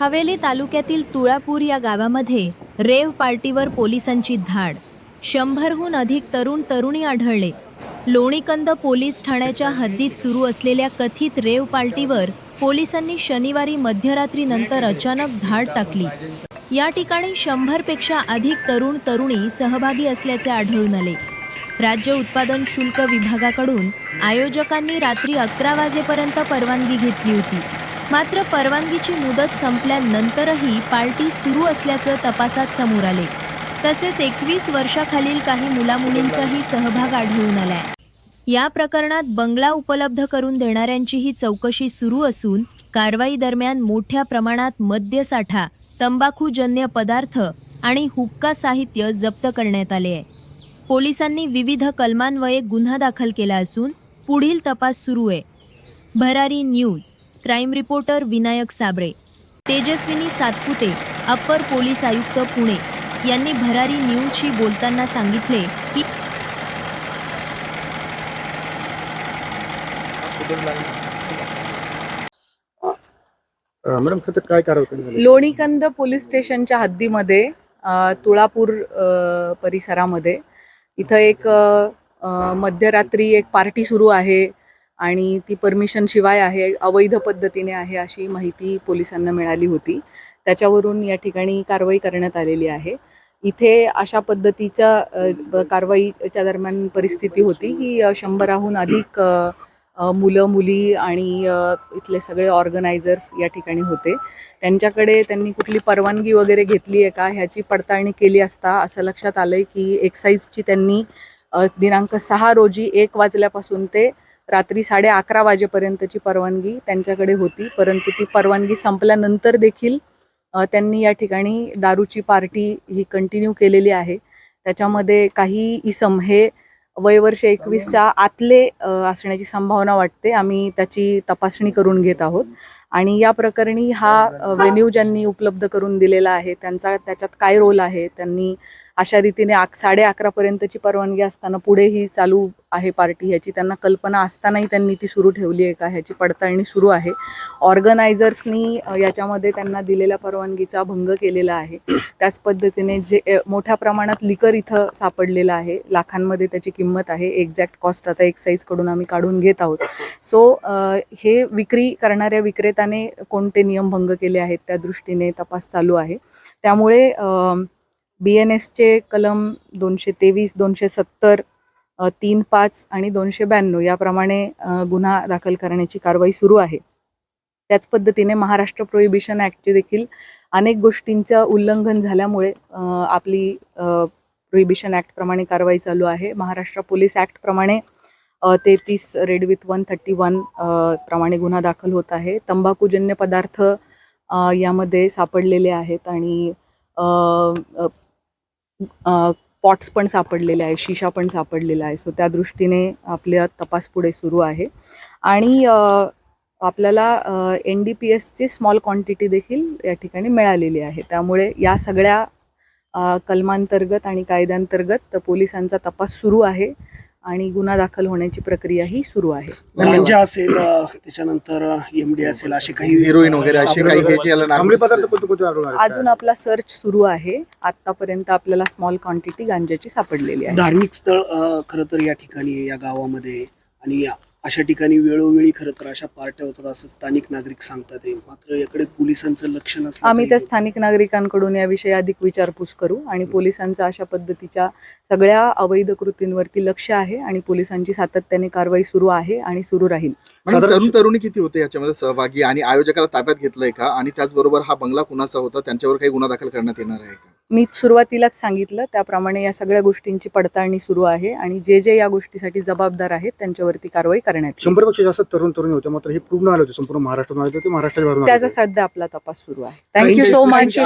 हवेली तालुक्यातील तुळापूर या गावामध्ये रेव पार्टीवर पोलिसांची धाड. 100हून अधिक तरुण तरुणी आढळले. लोणीकंद पोलीस ठाण्याच्या हद्दीत सुरू असलेल्या कथित रेव पार्टीवर पोलिसांनी शनिवारी मध्यरात्रीनंतर अचानक धाड टाकली. या ठिकाणी 100पेक्षा अधिक तरुण तरुणी सहभागी असल्याचे आढळून आले. राज्य उत्पादन शुल्क विभागाकडून आयोजकांनी रात्री 11 वाजेपर्यंत परवानगी घेतली होती. मात्र परवानगीची मुदत संपल्यानंतरही पार्टी सुरू असल्याचं तपासात समोर आले. तसेच 21 वर्षाखालील काही मुलामुलींचाही सहभाग आढळून आलाय. या प्रकरणात बंगला उपलब्ध करून देणाऱ्यांचीही चौकशी सुरू असून कारवाई दरम्यान मोठ्या प्रमाणात मद्यसाठा, तंबाखूजन्य पदार्थ आणि हुक्का साहित्य जप्त करण्यात आले आहे. पोलिसांनी विविध कलमान्वये गुन्हा दाखल केला असून पुढील तपास सुरू आहे. भरारी news crime reporter Vinayak Sable, Tejaswini Satpute, upper police आयुक्त पुणे यांनी भरारी न्यूजशी बोलताना सांगितले की मॅडम खरं काय कारवाई झाली? लोणीकंद पोलीस स्टेशनच्या हद्दीमध्ये तुळापूर परिसरामध्ये इथं एक मध्यरात्री एक पार्टी सुरू आहे आणि ती परमिशन शिवाय आहे, अवैध पद्धतीने आहे अशी माहिती पोलिसांना मिळाली होती. त्याच्यावरून या ठिकाणी कारवाई करण्यात आलेली आहे. इथे अशा पद्धतीच्या कारवाईच्या दरम्यान परिस्थिती होती की 100हून अधिक मुलं मुली आणि इथले सगळे ऑर्गनायझर्स या ठिकाणी होते. त्यांच्याकडे त्यांनी कुठली परवानगी वगैरे घेतली आहे का ह्याची पडताळणी केली असता असं लक्षात आलं आहे की एक्साईजची त्यांनी दिनांक 6 रोजी 1 वाजल्यापासून ते रात्री 11:30 वाजेपर्यंतची परवानगी त्यांच्याकडे होती. परंतु ती परवानगी संपल्यानंतर देखील त्यांनी या ठिकाणी दारूची पार्टी ही कंटिन्यू केलेली आहे. त्याच्यामध्ये काही इसम हे वयवर्ष 21च्या आतले असण्याची संभावना वाटते. आम्ही त्याची तपासणी करून घेत आहोत आणि या प्रकरणी हा व्हेन्यू ज्यांनी उपलब्ध करून दिलेला आहे त्याच्यात काय रोल आहे, त्यांनी अशा रीतीने 11:30 पर्यंतची परवानगी असताना पुढेही चालू आहे पार्टी ह्याची त्यांना कल्पना असतानाही त्यांनी ती सुरू ठेवली आहे का ह्याची पडताळणी सुरू आहे. ऑर्गनायझर्सनी याच्यामध्ये त्यांना दिलेल्या परवानगीचा भंग केलेला आहे. त्याच पद्धतीने जे मोठ्या प्रमाणात लिकर इथं सापडलेलं आहे, लाखांमध्ये त्याची किंमत आहे. एक्झॅक्ट कॉस्ट आता एक्साईजकडून आम्ही काढून घेत आहोत. सो हे विक्री करणाऱ्या विक्रेत्याने कोणते नियमभंग केले आहेत त्या दृष्टीने तपास चालू आहे. त्यामुळे BNSचे कलम 223, 270, 3-5 आणि 292 याप्रमाणे गुन्हा दाखल करण्याची कारवाई सुरू आहे. त्याच पद्धतीने महाराष्ट्र प्रोहिबिशन ॲक्टचे देखील अनेक गोष्टींचं उल्लंघन झाल्यामुळे आपली प्रोहिबिशन ॲक्टप्रमाणे कारवाई चालू आहे. महाराष्ट्र पोलीस ॲक्टप्रमाणे 33 रेड विथ 131 प्रमाणे गुन्हा दाखल होत आहे. तंबाखूजन्य पदार्थ यामध्ये सापडलेले आहेत आणि पॉट्स पण सापडलेले आहे, शिशा पण सापडलेला आहे. सो त्या दृष्टीने आपल्या तपास पुढे सुरू आहे आणि आपल्याला NDPSची स्मॉल क्वांटिटी देखील या ठिकाणी मिळालेली आहे. त्यामुळे या सगळ्या कलमांतर्गत आणि कायद्यांतर्गत पोलिसांचा तपास सुरू आहे आणि गुन्हा दाखल होण्याची प्रक्रिया ही सुरू आहे. गांजा असेल, त्याच्यानंतर MD असेल, असे काही हेरोईन वगैरे असे काही अंमली पदार्थ कोणते आढळून अजून आपला सर्च सुरू आहे. आतापर्यंत आपल्याला स्मॉल क्वांटिटी गांजाची सापडलेली आहे. धार्मिक स्थळ खरं तर या ठिकाणी या गावामध्ये आणि अशा ठिकाणी वेळोवेळी खरं तर अशा पार्ट्या होतात असं स्थानिक नागरिक सांगतात. मात्र याकडे पोलिसांचं लक्ष नसतं. आम्ही त्या स्थानिक नागरिकांकडून याविषयी अधिक विचारपूस करू आणि पोलिसांचं अशा पद्धतीच्या सगळ्या अवैध कृतींवरती लक्ष आहे आणि पोलिसांची सातत्याने कारवाई सुरू आहे आणि सुरू राहील. तरुण तरुणी किती होते याच्यामध्ये सहभागी आणि आयोजकाला ताब्यात घेतलंय का आणि त्याचबरोबर हा बंगला कुणाचा होता, त्यांच्यावर काही गुन्हा दाखल करण्यात येणार आहे का? मी सुरुवातीलाच सांगितलं त्याप्रमाणे या सगळ्या गोष्टींची पडताळणी सुरू आहे आणि जे या गोष्टीसाठी जबाबदार आहेत त्यांच्यावरती कारवाई करण्यात येईल. 100पेक्षा जास्त तरुण तरुणी होते, मात्र हे पूर्ण आले होते संपूर्ण महाराष्ट्रातून आले होते, महाराष्ट्रात त्याचा सध्या आपला तपास सुरू आहे. Thank you so much.